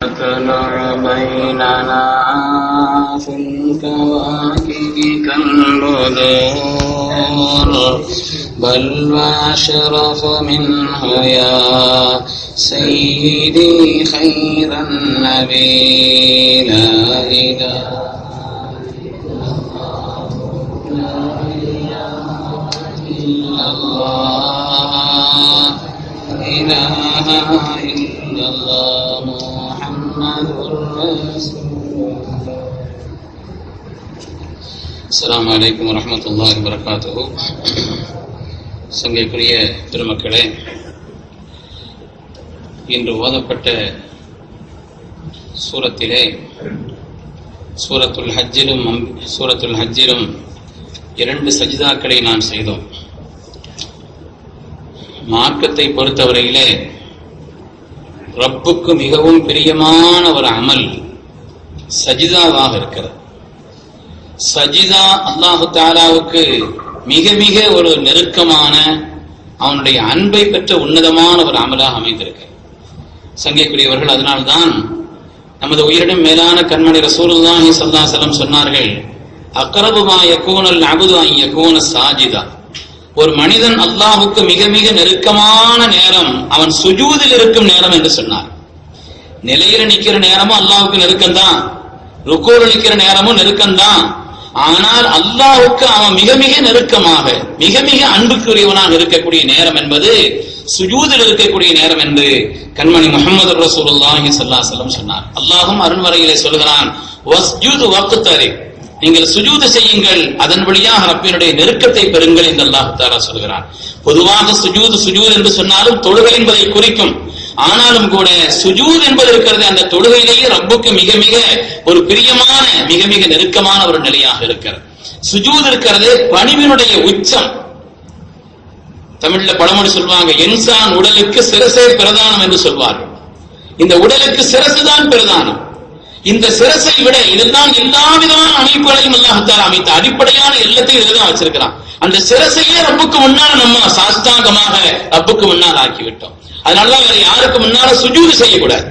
تطلع بيننا في الكواكب كالبدور بل واشرف منه يا سيدي خير النبي لا إله إلا الله إله إلا الله அஸ்ஸலாமு அலைக்கும் வரஹ்மத்துல்லாஹி வபரகாத்துஹு. சங்கைக்குரிய பெருமக்களே, இன்று ஓதப்பட்ட சூரத்திலே சூரத்துல் ஹஜ்ஜிலும் 2 சஜிதாக்களை நாம் செய்தோம். மார்க்கத்தை பொறுத்தவரையிலே ரப்புக்கு மிகவும் பிரியமான ஒரு அமல் சஜிதாவாக இருக்கிறது. சஜிதா அல்லாஹு தஆலாவுக்கு மிக மிக ஒரு நெருக்கமான, அவனுடைய அன்பை பெற்ற உன்னதமான ஒரு அமலாக அமைந்திருக்கு. சங்கைக்குரியவர்கள், அதனால்தான் நமது உயிரிடம் மேலான கண்மணி ரசூலுல்லாஹி ஸல்லல்லாஹு அலைஹி வஸல்லம் சொன்னார்கள், அக்ரபு மா யகூனுல் அப்து அன் யகூன சாஜிதா. ஒரு மனிதன் அல்லாஹுக்கு மிக மிக நெருக்கமான நேரம் அவன் சுஜூதில் இருக்கும் நேரம் என்று சொன்னார். நிலையில நிக்கிற நேரமும் அல்லாஹுக்கு நெருக்கம்தான், ருக்கூல நிக்கிற நேரமும் நெருக்கம்தான். ஆனால் அல்லாஹுக்கு அவன் மிக மிக நெருக்கமாக, மிக மிக அன்புக்குரியவனாக இருக்கக்கூடிய நேரம் என்பது சுஜூதில் இருக்கக்கூடிய நேரம் என்று கண்மணி முஹம்மது ரசூலுல்லாஹி ஸல்லல்லாஹு அலைஹி வஸல்லம் சொன்னார். அல்லாஹும் அருள்வரையிலே சொல்கிறான், வஸ்ஜுது வக்தரி, நீங்கள் சுஜூது செய்யுங்கள், அதன் வழியாக ரப்பினுடைய நெருக்கத்தை பெறுங்கள் என்று அல்லாஹ் தஆலா சொல்கிறான். பொதுவாக சுஜூது என்று சொன்னாலும் தொழுகை என்பதை குறிக்கும். ஆனாலும் கூட சுஜூத் என்பது இருக்கிறது, அந்த தொழுகையிலேயே ரப்புக்கு மிக மிக ஒரு பிரியமான, மிக மிக நெருக்கமான ஒரு நிலையாக இருக்கிறது. சுஜூத் இருக்கிறது பணிவினுடைய உச்சம். தமிழ்ல பழமொழி சொல்வாங்க, இன்சான் உடலுக்கு சிரசே பிரதானம் என்று சொல்வார்கள். இந்த உடலுக்கு சிரசு தான் பிரதானம். இந்த சிரசை விட இதுதான் எல்லா விதமான அமைப்புகளையும் அல்லாஹ் தஆலா அமைத்த அடிப்படையான எல்லாத்தையும் இதுதான் வச்சிருக்கிறான். அந்த சிரசையே ரப்புக்கு முன்னால் நம்ம சாஸ்தாங்கமாக ரப்புக்கு முன்னால் ஆக்கிவிட்டோம். அதனாலதான் வேற யாருக்கு முன்னால சுஜூது செய்யக்கூடாது,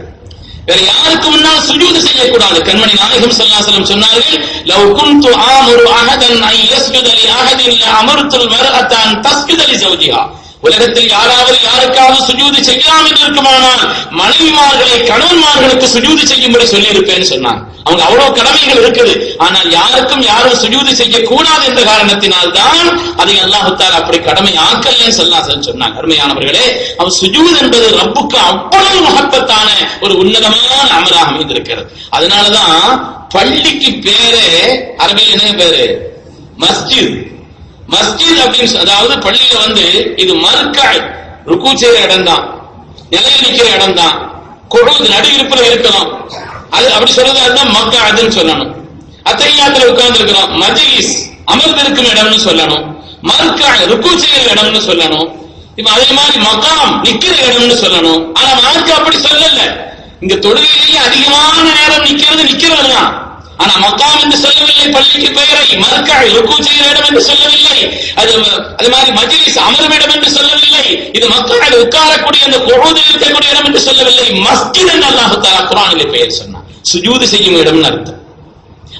வேற யாருக்கு முன்னால் சுஜூது செய்யக்கூடாது. கண்மணி நாயகம் ஸல்லல்லாஹு அலைஹி வஸல்லம் சொன்னார்கள், லவ் குன்து ஆமுரு அஹதன் அன் யஸ்ஜுத லி அஹதின் லஅமர்துல் மர்அத அன் தஸ்ஜுத லி ஜௌஜிஹா. உலகத்தில் யாராவது யாருக்காவது சுஜூது செய்யாமல் இருக்குமானால் மனைவிமார்களை கணவன்மார்களுக்கு சுஜூது செய்யும்படி சொல்லி இருப்பேன்னு சொன்னாங்க. அவங்க அவ்வளவு கடமைகள் இருக்குது. ஆனால் யாருக்கும் யாரும் சுஜூது செய்யக்கூடாது என்ற காரணத்தினால் தான் அதை அல்லாஹ் தஆலா அப்படி கடமை ஆக்கலன்னு சொன்னாங்க. அருமையானவர்களே, அவன் சுஜூது என்பது ரப்புக்கு அவ்வளவு மகத்தான ஒரு உன்னதமான அமலாக அமைந்திருக்கிறது. அதனாலதான் பள்ளிக்கு பேரே அரபியில் என்ன பேரு? மஸ்ஜித். மஸ்ஜித் அப்படின்னு, அதாவது பள்ளியில இது மர்காய், ருக்கு செய்யற இடம் தான், நிலையில் நிக்கிற இடம் தான், குழுது நடு இருப்புல இருக்கலாம். அது அப்படி சொல்றது அதுதான் மக்காதுன்னு சொல்லணும். அத்தையாத்துல உட்கார்ந்து இருக்கிறோம், மஜ்லிஸ் அமர்ந்து இருக்கும் இடம்னு சொல்லணும். மர்காய் ருக்கு செய்யற இடம்னு சொல்லணும். இப்ப அதே மாதிரி மகாம் நிக்கிற இடம்னு சொல்லணும். ஆனா மார்க்க அப்படி சொல்லல. இங்க தொழுகையிலேயே அதிகமான நேரம் நிக்கிறது தான். ஆனா மக்காம் என்று சொல்லவில்லை, பள்ளிக்கு பெயரை மர்காய் ருக்கு செய்கிற இடம் என்று சொல்லவில்லை. அது மாதிரி மஜ்லிஸ் அமரும் இடம் என்று சொல்லவில்லை. இது மக்காய் உட்காரக்கூடிய அந்த குஊதில் இருக்கக்கூடிய இடம் என்று சொல்லவில்லை. மஸ்ஜித் என்று அல்லாஹ் தஆலா குர்ஆனிலே பெயர் சொன்னார். சுஜூது செய்யும் இடம்னு அர்த்தம்.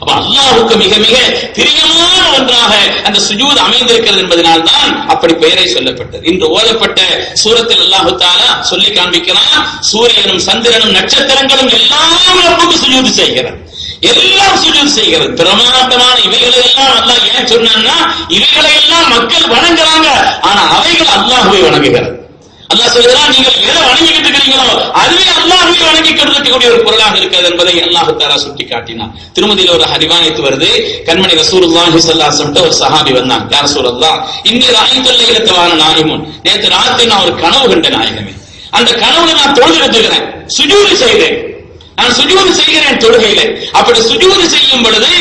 அப்ப அல்லாஹ்வுக்கு மிக மிக பிரியமான ஒன்றாக அந்த சுஜூத் அமைந்திருக்கிறது என்பதனால் தான் அப்படி பெயரை சொல்லப்பட்டது. இன்று ஓதப்பட்ட சூரத்தில் அல்லாஹ் தஆலா சொல்லி காண்பிக்கிறான், சூரியனும் சந்திரனும் நட்சத்திரங்களும் எல்லாம் ரப்புக்கு சுஜூது செய்கிறது, எல்லாம் சுஜூத் செய்கிறது. பிரமாண்டமான இவைகளை எல்லாம் அல்லாஹ் ஏன் சொன்னான்னா, இவைகளை எல்லாம் மக்கள் வணங்குறாங்க, ஆனா அவைகள் அல்லாஹ்வை வணங்குகிறது. அல்லாஹ் சொல்கிறான், நீங்கள் எதை வணங்கிட்டு இருக்கிறீங்களோ அதுவே அல்லாஹ்வை வணங்கிட்டு இருக்கக்கூடிய ஒரு பொருளாக இருக்கிறது என்பதை அல்லாஹ் தஆலா சுட்டி காட்டினார். திருமதியில ஒரு ஹரிவாயத்து வருது, கண்மணி ரசூலுல்லாஹி ஸல்லல்லாஹு அலைஹி வஸல்லம் ஒரு சஹாபி வந்தாங்க, யா ரசூலல்லாஹ் இன்னி ராயித்துல் லைலத்தவான நாயிமுன், நேத்து ராத்திரி நான் ஒரு கனவு கண்ட நாயகமே, அந்த கனவுல நான் தொழுதுட்டு இருக்கிறேன், சுஜூது செய்தேன், நான் சுஜூது செய்கிறேன் தொழுகையில. அப்படி சுஜூது செய்யும் பொழுது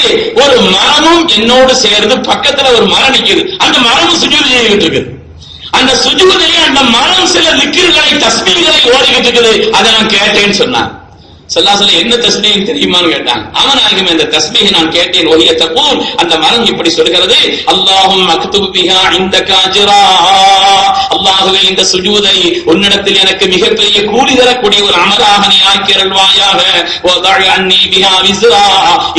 ஒரு மரமும் என்னோடு சேர்ந்து பக்கத்துல ஒரு மரம் நிக்குது, அந்த மரமும் சுஜூது செய்துட்டு இருக்குது. அந்த சுஜூதிலே அந்த மரம் சில திக்ர்களை தஸ்பீஹ்களை ஓடிக்கிட்டு இருக்குது, அதை நான் கேட்டேன்னு சொன்னான். ஸல்லல்லாஹு அலைஹி என்ன தஸ்பீஹ் தெரியுமான்னு கேட்டாங்க. அவனாகிமே அந்த தஸ்பீஹ் நான் கேட்டேன். வஹிய தகூல், அந்த மரம் இப்படி சொல்கிறது, அல்லாஹும்ம அக்துப் பிஹா இந்தக அஜ்ரா, அல்லாஹ்வே இந்த சுஜூதை உன்னிடத்தில் எனக்கு மிகப்பெரிய கூலி தரக்கூடிய ஒரு அமலாக நீ ஆக்கி அருள்வாயாக. வதஅ அன்னி பிஹா விஸ்ரா,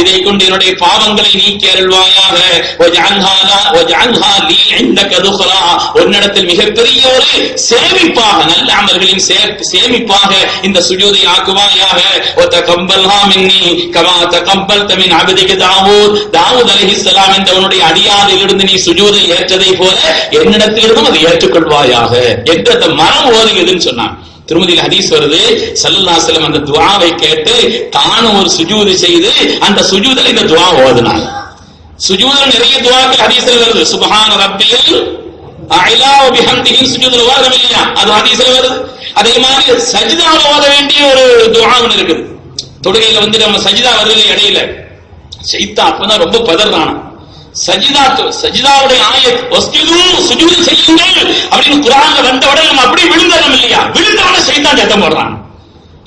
இதை கொண்டு என்னுடைய பாவங்களை நீக்கி அருள்வாயாக. வஜஅல்ஹா லீ இந்தக துக்ரா, உன்னிடத்தில் மிகப்பெரிய ஒரு சேமிப்பாக, நல்ல அமல்களின் சேமிப்பாக இந்த சுஜூதை ஆக்குவாயாக. وتقبلها مني كما تقبلت من عبدك داوود, தாவூத் அலைஹிஸ்ஸலாம் என்ற உன்னுடைய அடியாரில் இருந்து நீ சுஜூதை ஏற்றதை போல என்னிடத்திலிருந்தும் அதை ஏற்றுக்கொள்வாயாக என்று அந்த மரம் ஓதுகிறதுன்னு சொன்னான். திருமதியில் ஹதீஸ் வருது, ஸல்லல்லாஹு அலைஹி வஸல்லம் அந்த துஆவை கேட்டு தானும் ஒரு சுஜூது செய்து அந்த சுஜூதில் இந்த துஆ ஓதுனாங்க. சுஜூதில் நிறைய துஆக்கள் ஹதீஸ்ல வருது. சுப்ஹான ரப்பியல் அலா வ பிஹம்திஹி சுஜூதுல ஓதணும் இல்லையா, அது ஹதீஸ்ல வருது. அதே மாதிரி சஜிதால ஓத வேண்டிய ஒரு துஆவும் இருக்குது. தொழுகையில நம்ம சஜிதா வருது இடையில, ஷைத்தான் அப்பதான் ரொம்ப பதறான. சஜிதாவுடைய ஆயத் வஸ்ஜுது, சுஜூத் செய்யுங்கள் அப்படின்னு குர்ஆன்ல வந்த உடனே நம்ம அப்படியே விழுந்தறோம் இல்லையா, விழுந்தவன ஷைத்தான் சத்தம் போடுறான்.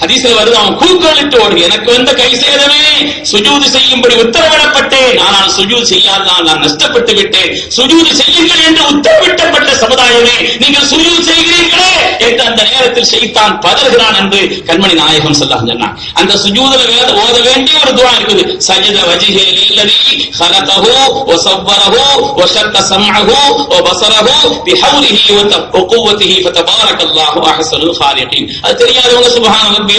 ஹதீஸ்ல வருது, அவன் கூக்களிட்டு ஓடு, எனக்கு வந்த கை சேதமே, சுஜூது செய்யும்படி உத்தரவிடப்பட்டேன், ஆனால் சுஜூது செய்யாததால் நான் நஷ்டப்பட்டு விட்டேன். சுஜூது செய்யுங்கள் என்று உத்தரவிட்டப்பட்ட சமுதாயமே நீங்கள் சுஜூது செய்கிறீர்களே என்று அந்த நேரத்தில் ஷைத்தான் பதறுகிறான் என்று கண்மணி நாயகம் ஸல்லல்லாஹு அலைஹி வஸல்லம். அந்த சுஜூதுல ஓத வேண்டிய ஒரு துஆ இருக்குது. சஜத வஜ்ஹி லில்லதி خلقஹு வஸவ்வரஹு வஷக்க ஸம்அஹு வபஸரஹு பிஹவ்லிஹி வகுவத்திஹி ஃபதபாரக்கல்லாஹு அஹ்ஸனுல் காலிகீன். அது தெரியாதவங்க சுப்ஹானல்லாஹ்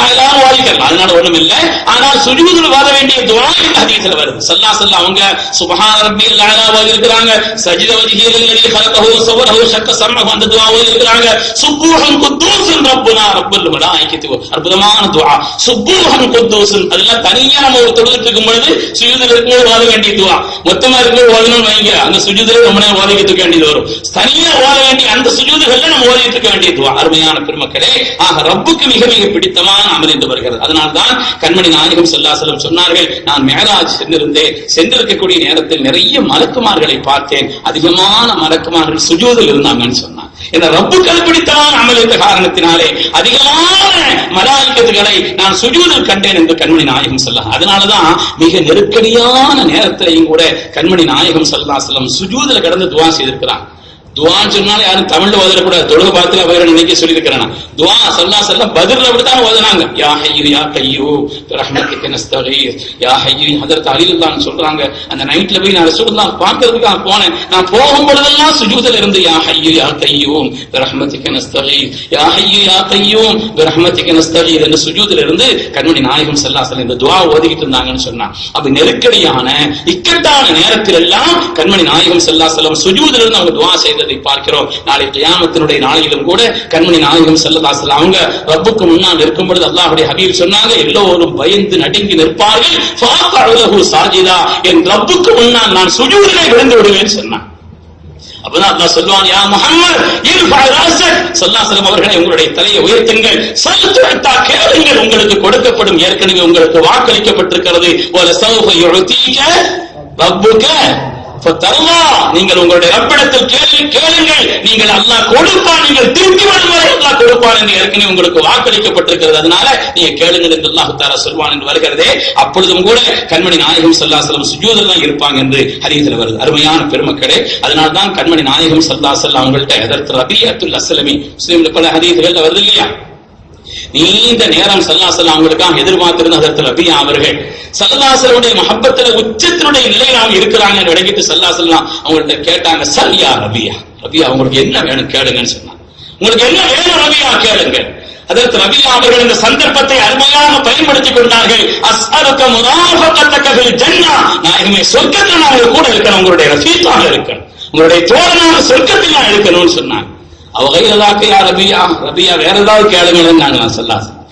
எல்லாரும் வாதிக்கலாம், அதனால ஒண்ணும் இல்ல. ஆனால் சுஜூதுல வாத வேண்டிய துஆ இந்த ஹதீஸ்ல வருது. ஸல்லல்லாஹு அலைஹி வஸல்லம் அவங்க சுப்ஹான ரப்பியல் அலா ஓதி இருக்கிறாங்க. சஜித வஜ்ஹி லில்லதி خلقஹு வஸவ்வரஹு வஷக்க ஸம்அஹு அந்த துஆ ஓதி இருக்கிறாங்க. சுப்ஹூன் குத்தூஸுன் ரப்புனா ரப்புல் மலாயிகத்தி, அற்புதமான துஆ. சுப்ஹூன் குத்தூஸுன், அதெல்லாம் தனியா நம்ம ஒரு தொழுதுட்டு இருக்கும் பொழுது சுஜூதுல இருக்கும்போது ஓத வேண்டிய துஆ. மொத்தமா இருக்கும்போது ஓதணும்னு வைங்க, அந்த சுஜூதுல ரொம்ப நேரம் ஓதிக்கிட்டு இருக்க வேண்டியது வரும். தனியா ஓத வேண்டிய அந்த சுஜூதுகள்ல நம்ம ஓதிட்டு இருக்க வேண்டிய துஆ. அருமையான பெருமக்களே, ஆக ரப்புக்கு மிக மிக பிடித்தமான அமல் என்று வருகிறது. அதனால்தான் கண்மணி நாயகம் ஸல்லல்லாஹு அலைஹி வஸல்லம் சொன்னார்கள், நான் மிஅராஜ் சென்றிருக்கக்கூடிய நேரத்தில் நிறைய மலக்குமார்களை பார்த்தேன், அதிகமான மலக்குமார்கள் சுஜூதில் இருந்தாங்கன்னு சொன்னார். இந்த ரப்புக்கு பிடித்தமான அமல் என்ற காரணத்தினாலே அதிகமான மலாயிகத்துகளை நான் சுஜூதில் கண்டேன் என்று கண்மணி நாயகம் ஸல்லல்லாஹு. அதனாலதான் மிக நெருக்கடியான நேரத்திலையும் கூட கண்மணி நாயகம் ஸல்லல்லாஹு அலைஹி வஸல்லம் சுஜூதில் கடந்து துஆ செய்திருக்கிறார். துஆன்னு சொன்னாலும் யாரும் தமிழ்ல ஓதக்கூடாது, தொழுகை பார்த்து வேற நினைக்க சொல்லியிருக்கிறேன். துஆ ஸல்லல்லாஹு அலைஹி வஸல்லம் பத்ர்ல அப்படித்தான் ஓதுனாங்க. யா ஹய்யு யா கய்யூம் பிரஹ்மதிக நஸ்தகீஸ், யா ஹய்யு. ஹஜ்ரத் அலி ரலியல்லாஹு சொல்றாங்க, அந்த நைட்ல போய் நான் ரசூலுல்லாஹ் பார்க்கிறதுக்கு போனேன், நான் போகும் பொழுதெல்லாம் சுஜூதில் இருந்து யா ஹய்யு யா கய்யூம் பிரஹ்மதிக நஸ்தகீஸ், யா ஹய்யு யா கய்யூம் பிரஹ்மதிக நஸ்தகீஸ் என்ற சுஜூதில் இருந்து கண்மணி நாயகம் ஸல்லல்லாஹு அலைஹி வஸல்லம் இந்த துஆ ஓதிக்கிட்டு இருந்தாங்கன்னு சொன்னா. அப்ப நெருக்கடியான இக்கட்டான நேரத்தில் எல்லாம் கண்மணி நாயகம் ஸல்லல்லாஹு அலைஹி வஸல்லம் சுஜூதில் இருந்து அவங்க துஆ செய்ததை பார்க்கிறோம். நாளை கியாமத்தினுடைய நாளிலும் கூட கண்மணி நாயகம் ஸல்லல்லாஹு அலைஹி வஸல்லம் அவங்க ரப்புக்கு முன்னால் இருக்கும் பொழுது அல்லாஹ்வுடைய ஹபீப் சொன்னாங்க, எல்லோரும் பயந்து நடுங்கி நிற்பார்கள். ஃபஅலஹு சாஜிதா, என் ரப்புக்கு முன்னால் நான் சுஜூதிலே விழுந்து விடுவேன் சொன்னான். அப்பதான் அல்லாஹ் சொல்வான், யா முஹம்மத் இர்ஃபா ராஸக், ஸல்லல்லாஹு அலைஹி வஸல்லம் அவர்களே உங்களுடைய தலையை உயர்த்துங்கள், சல்துஅத்தா கேளுங்கள் உங்களுக்கு கொடுக்கப்படும், ஏற்கனவே உங்களுக்கு வாக்களிக்கப்பட்டிருக்கிறது. வல சௌஃப யுஅதீக ரப்புக ஃபதர்லா, நீங்கள் உங்களுடைய ரப்பிடத்தில் கேளுங்கள், நீங்கள் அல்லாஹ் கொடுப்பான், நீங்கள் திருப்பி வரும் வரை அல்லாஹ் கொடுப்பான் என்று ஏற்கனவே உங்களுக்கு வாக்களிக்கப்பட்டிருக்கிறது, அதனால நீங்க கேளுங்கள் என்று அல்லாஹ் தஆலா சொல்வான் என்று வருகிறதே. அப்பொழுதும் கூட கண்மணி நாயகம் ஸல்லல்லாஹு அலைஹி வஸல்லம் சுஜூதில் தான் இருப்பாங்க என்று ஹதீஸ்ல வருது. அருமையான பெருமக்களே, அதனால தான் கண்மணி நாயகம் ஸல்லல்லாஹு அலைஹி வஸல்லம் அவங்கள்ட்ட ஹஜ்ரத் ரபியத்துல் அஸ்லமி முஸ்லிம்ல பல ஹதீஸ்கள்ல வருது இல்லையா, நீண்ட நேரம் ஸல்லல்லாஹு அலைஹி வஸல்லம் அவங்களுக்காக எதிர்பார்த்திருந்த ஹஜ்ரத் ரபியா அவர்கள் ஸல்லல்லாஹு அலைஹி வஸல்லம் மஹப்பத்துல உச்சத்தினுடைய நிலையில அவங்க இருக்கிறாங்க என்று விளங்கிட்டு ஸல்லல்லாஹு அலைஹி வஸல்லம் அவங்கள்ட்ட கேட்டாங்க, சல் யா ரபியா, ரபியா உங்களுக்கு என்ன வேணும் கேளுங்கன்னு சொன்னாங்க. உங்களுக்கு என்ன வேணும் ரபியா கேளுங்க. ஹஜ்ரத் ரபியா அவர்கள் இந்த சந்தர்ப்பத்தை அருமையாக பயன்படுத்திக் கொண்டார்கள். அஸ்அலுக முராஃபகத்தக ஃபில் ஜன்னah, நாயகமே சொர்க்கத்தில் நான் கூட இருக்கணும், உங்களுடைய ரஃபீக்காக இருக்கணும், உங்களுடைய தோழனாக சொர்க்கத்தில் நான் இருக்கணும்னு சொன்னாங்க. அவகையலாக்க யா ரபியா, ரபியா வேற ஏதாவது கேளுங்கன்னு நாங்களாம் ஸல்லல்லாஹு அலைஹி வஸல்லம்.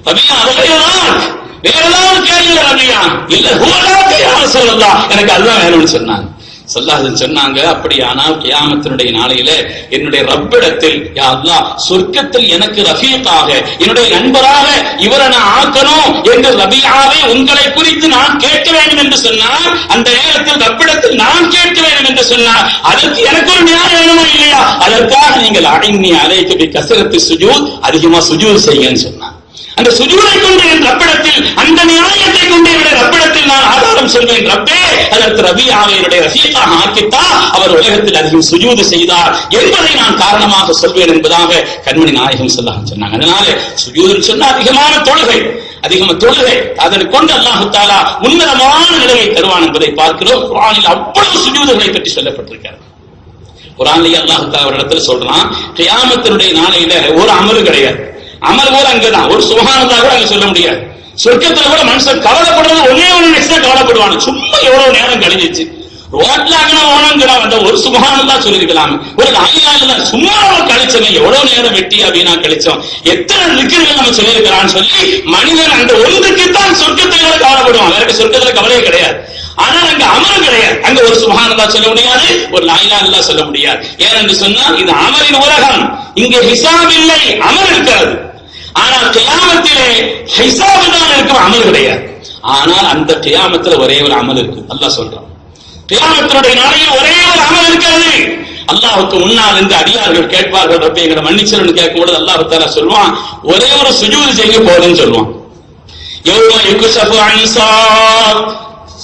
ரபியா அவகையலாக்க வேற ஏதாவது கேளுங்க ரபியா, இல்ல ஹுவலாக்க யா ரசூலல்லாஹ், எனக்கு அதுதான் வேணும்னு சொன்னாங்க. ஸல்லல்லாஹு அலைஹி சொன்னாங்க, அப்படியானால் கியாமத்தினுடைய நாளையில என்னுடைய ரப்பிடத்தில் யா அல்லாஹ் சொர்க்கத்தில் எனக்கு ரஃபீக்காக என்னுடைய நண்பராக இவரை நான் ஆக்கணும் என்று ரபியாவே உங்களை குறித்து நான் கேட்க வேண்டும் என்று சொன்னார். அந்த நேரத்தில் ரப்பிடத்தில் நான் கேட்க வேண்டும் என்று சொன்னார். அதற்கு எனக்கு ஒரு நியாயம் வேணுமா இல்லையா, அதற்காக நீங்கள் அடைநி அலைக்கு கஸரத்து சுஜூத், அதிகமா சுஜூத் செய்யுங்கன்னு சொன்னார். அந்த சுஜூதை கொண்டு என் ரப்பிடத்தில், அந்த நியாயத்தை கொண்டு என்னுடைய ரப்பிடத்தில் நான் ஆதாரம் சொல்வேன். ரப்பே, அதற்கு ரபியாவை என்னுடைய ரஃபீக்காக ஆக்கித்தா, அவர் உலகத்தில் அதிகம் சுஜூது செய்தார் என்பதை நான் காரணமாக சொல்வேன் என்பதாக கண்மணி நாயகம் சொன்னாங்க. அதனால சுஜூதுன்னு சொன்னா அதிகமான தொழுகை, அதனை கொண்டு அல்லாஹ் தஆலா உன்னதமான நிலையை தருவான் என்பதை பார்க்கிறோம். குர்ஆனில் அவ்வளவு சுஜூதுகளை பற்றி சொல்லப்பட்டிருக்கிறது. குர்ஆனில் அல்லாஹ் தஆலா ஒரு இடத்துல சொல்றான், கியாமத்தினுடைய நாளையில ஒரு அமலும் கிடையாது. அமல் கூட அங்கதான், ஒரு சுப்ஹானல்லாஹ் கூட அங்க சொல்ல முடியாது. சொர்க்கத்துல கூட மனுஷன் கவலைப்படுறது ஒரே ஒரு நிமிஷம் கவலைப்படுவாங்க. சும்மா எவ்வளவு நேரம் கழிஞ்சிச்சு, ரோட்ல அந்த ஒரு சுப்ஹானல்லாஹ் சொல்லிருக்கலாம், ஒரு லா இலாஹ இல்லல்லாஹ் சும்மா கழிச்சோம், எவ்வளவு நேரம் வெட்டி அப்படின்னா கழிச்சோம், எத்தனை திக்ர்கள் நம்ம சொல்லியிருக்கிறான்னு சொல்லி மனிதன் அந்த ஒன்றுக்குத்தான் சொர்க்கத்துல கவலைப்படுவான். வேற சொர்க்கத்துல கவலையே கிடையாது. ஆனால் அங்க அமலும் கிடையாது. அங்க ஒரு சுப்ஹானல்லாஹ் சொல்ல முடியாது, ஒரு லா இலாஹ இல்லல்லாஹ் சொல்ல முடியாது. ஏனென்று சொன்னால் இது அமலின் உலகம். இங்கே ஹிசாப் இல்லை, அமல் இருக்கிறது. ஆனால் கியாமத்திலே ஹிசாப் தான் இருக்கும், அமல் கிடையாது. ஆனால் அந்த கியாமத்துல ஒரே ஒரு அமல் இருக்கு. அல்லாஹ் சொல்றான், கியாமத்தினுடைய நாளையில் ஒரே ஒரு அமல் இருக்கிறது. அல்லாஹ்வுக்கு முன்னால் இருந்து அடியார்கள் கேட்பார்கள், ரப்பே எங்களை மன்னிச்சிருன்னு கேட்கும்போது அல்லாஹ் தஆலா சொல்வான், ஒரே ஒரு சுஜூது செய்ய போதுன்னு சொல்லுவான். யௌம யுக்ஷஃபு அன் ஸாக்,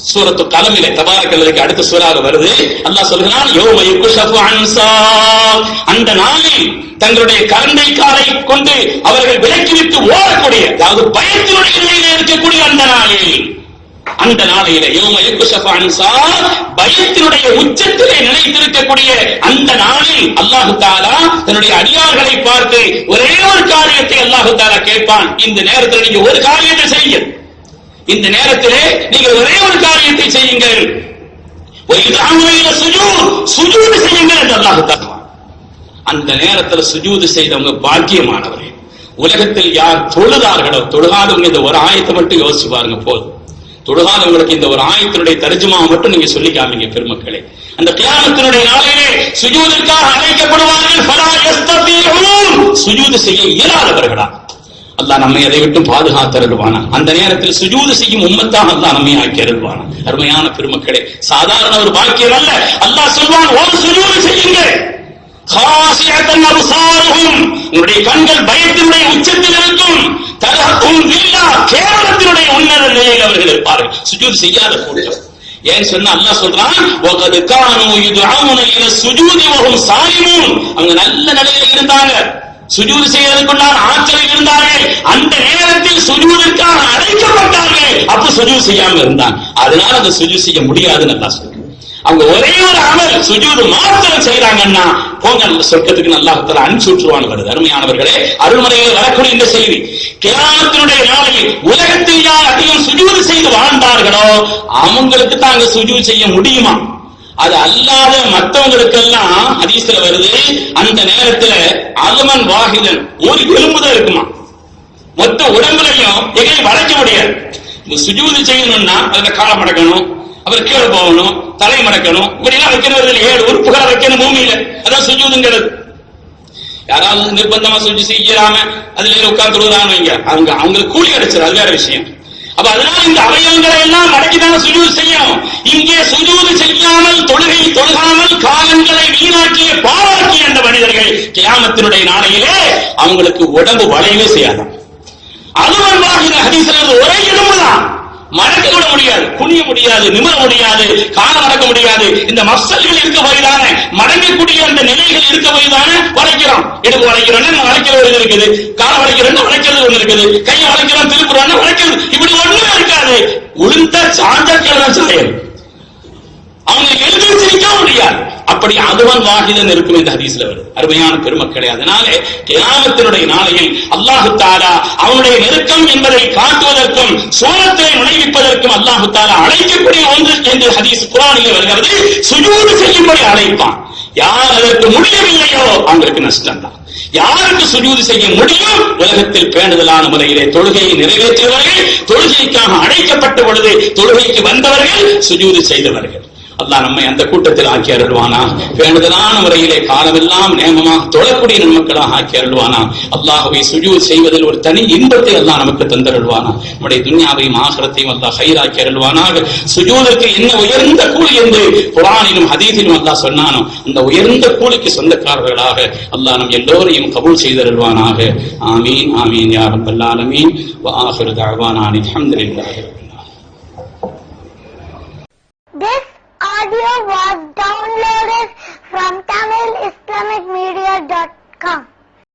சூரத்து கலமிலே தபாரக்கல்லதுக்கு அடுத்த சூறாக வருது. அல்லாஹ் சொல்கிறான், யௌம யுக்ஷஃபு அன் ஸாக், அந்த நாளில் தங்களுடைய கரண்டைக்காரை கொண்டு அவர்கள் விலக்கிவிட்டு ஓடக்கூடிய, அதாவது பயத்தினுடைய நிலையிலே இருக்கக்கூடிய அந்த நாளையிலே யௌம யுக்ஷஃபு அன் ஸாக், பயத்தினுடைய உச்சத்திலே நிலைத்திருக்கக்கூடிய அந்த நாளில் அல்லாஹ் தஆலா தன்னுடைய அடியார்களை பார்த்து ஒரே ஒரு காரியத்தை அல்லாஹ் தஆலா கேட்பான், இந்த நேரத்தில் நீங்க ஒரு காரியத்தை செய்யுங்க, இந்த நேரத்திலே நீங்கள் ஒரே ஒரு காரியத்தை செய்யுங்கள், சுஜூது செய்யுங்கள் என்று அல்லாஹ் தஆலா. அந்த நேரத்தில் சுஜூது செய்தவங்க பாக்கியமானவர்கள். உலகத்தில் யார் தொழுதார்களோ, தொழுகாதவங்க இந்த ஒரு ஆயத்தை மட்டும் யோசிச்சு பாருங்க போதும். தொழுகாதவங்களுக்கு இந்த ஒரு ஆயத்தினுடைய தர்ஜுமா மட்டும் நீங்க சொல்லி காமிங்க பெருமக்களே. அந்த கியாமத்தினுடைய நாளிலே சுஜூதுக்காக அழைக்கப்படுவார்கள். ஃபலா யஸ்ததீஊன், சுஜூது செய்ய இயலாதவர்களா. அல்லாஹ் நம்மை அதை விட்டு பாதுகாத்தருள்வானா. அந்த நேரத்தில் சுஜூது செய்யும் உம்மத்தாக அல்லாஹ் நம்மை ஆக்கி அருள்வானா. அருமையான பெருமக்களே, சாதாரண ஒரு பாக்கியம் அல்ல. அல்லாஹ் சொல்வான், ஒரு சுஜூது செய்யுங்க, காசியத்தன் அப்சாருஹும், உங்களுடைய கண்கள் பயத்தினுடைய உச்சத்தில் இருக்கும், தரஹும் பில்லா, கேவலத்தினுடைய உன்னத நிலையில் அவர்கள் இருப்பார்கள். சுஜூத் செய்யாத கூட்டம். ஏன் சொன்னா அல்லாஹ் சொல்றான், வகத் கானூ யுதுஊன இல சுஜூதி வஹும் சாலிமூன், அவங்க நல்ல நிலையில் இருந்தாங்க, சுஜூத் செய்வதற்குண்டான ஆற்றல் இருந்தார்கள். அந்த நேரத்தில் சுஜூதுக்காக அழைக்கப்பட்டார்கள், அப்ப சுஜூத் செய்யாம இருந்தாங்க. அதனால அந்த சுஜூத் செய்ய முடியாதுன்னு அல்லாஹ் சொல்றான். அவங்க ஒரே ஒரு அமல் சுஜூது மாத்திரம் செய்யறாங்கன்னா போங்க சொர்க்கத்துக்கு அல்லாஹ் தஆலா அனுப்பிச்சு விட்டுருவான்னு வருது. அருமையானவர்களே, அருள்மறையில் வரக்கூடிய இந்த செய்தி, கியாமத்தினுடைய நாளில் உலகத்தில் யார் அதிகம் சுஜூது செய்து வாழ்ந்தார்களோ அவங்களுக்கு தான் அங்க சுஜூது செய்ய முடியுமா. அது அல்லாத மற்றவங்களுக்கெல்லாம் ஹதீஸ்ல வருது, அந்த நேரத்துல அகமன் வாஹிதன், ஒரு எலும்புதான் இருக்குமா, மொத்த உடம்புலையும் எங்கேயும் வளைக்க முடியாது. சுஜூது செய்யணும்னா அதுல காலம் மடக்கணும், அவர் கீழே போகணும், தலை மடக்கணும், இப்படி எல்லாம் வைக்கிறது 7 உறுப்புகளை வைக்கணும் பூமியில. அதான் சுஜூதுங்கிறது. யாராவது நிர்பந்தமா சுஜூது செய்யறாம அதுல உட்கார்ந்து வைங்க, அவங்களுக்கு கூலி கிடைச்சது, அது வேற விஷயம். அப்ப அதனால இந்த அவயவங்களை எல்லாம் மடக்கிதான சுஜூது செய்யணும். இங்கே சுஜூது செய்யாமல் தொழுகாமல் காலங்களை வீணாக்கிய பாழாக்கிய அந்த மனிதர்கள் கியாமத்தினுடைய நாளையிலே அவங்களுக்கு உடம்பு வளையவே செய்யாதான். அதுவன் வாகின ஹதீஸ்ல ஒரே எலும்புதான், மடக்க கூட முடியாது, குனிய முடியாது, நிமிர முடியாது, காலம் மடக்க முடியாது. இந்த மஃசல்கள் இருக்க போய்தான, மடங்கக்கூடிய அந்த நிலைகள் இருக்க போய்தான வளைக்கிறோம். இடுப்பு வளைக்கிறோம், வளைக்கிறது ஒன்று இருக்குது, காலம் வளைக்கிறோம், வளைக்கிறது ஒன்று இருக்குது, கையை வளைக்கிறோம், திருப்புறோம், வளைக்கிறது, இப்படி ஒண்ணுமே இருக்காது. உளுந்த சாஞ்சல் சாயம் அவங்க எழுதி சிரிக்க முடியாது. அப்படி அதுவன் வாஹிதன் இருக்கும் இந்த ஹதீஸ்ல வருது. அருமையான பெருமக்களே, அதனாலே கியாமத்தினுடைய நாளையில் அல்லாஹ் தஆலா அவனுடைய நெருக்கம் என்பதை காட்டுவதற்கும் சுவனத்தை நுழைவிப்பதற்கும் அல்லாஹ் தஆலா அழைக்கக்கூடிய ஒன்று என்று ஹதீஸ் குர்ஆனிலே வருகிறது. சுஜூது செய்யும்படி அழைப்பான். யார் அதற்கு முடியவில்லையோ அவங்களுக்கு நஷ்டம் தான். யாருக்கு சுஜூது செய்ய முடியும்? உலகத்தில் பேணுதலான முறையிலே தொழுகையை நிறைவேற்றியவர்கள், தொழுகைக்காக அழைக்கப்பட்ட பொழுது தொழுகைக்கு வந்தவர்கள், சுஜூது செய்தவர்கள். அல்லாஹ் நம்மை அந்த கூட்டத்தில் ஆக்கி அருள்வானா. வேண்டுதலான முறையிலே காலமெல்லாம் நேமமாக தொழக்கூடிய நன்மக்களாக ஆக்கி அருள்வானா. அல்லாஹ்வை சுஜூத் செய்வதில் ஒரு தனி இன்பத்தை அல்லாஹ் நமக்கு தந்தருள்வானா. நம்முடைய துன்யாவையும் ஆகிரத்தையும் அல்லாஹ் கைராக்கி அருள்வானாக. சுஜூதுக்கு என்ன உயர்ந்த கூலி என்று குர்ஆனிலும் ஹதீஸிலும் அல்லாஹ் சொன்னானோ அந்த உயர்ந்த கூலிக்கு சொந்தக்காரர்களாக அல்லாஹ் நம் எல்லோரையும் கபூல் செய்தருள்வானாக. ஆமீன் ஆமீன் யா ரப்பல் ஆலமீன். வ ஆகிரு தஅவானா அல்ஹம்துலில்லாஹி ரப்பில் ஆலமீன். This audio was downloaded from tamilbayan.com.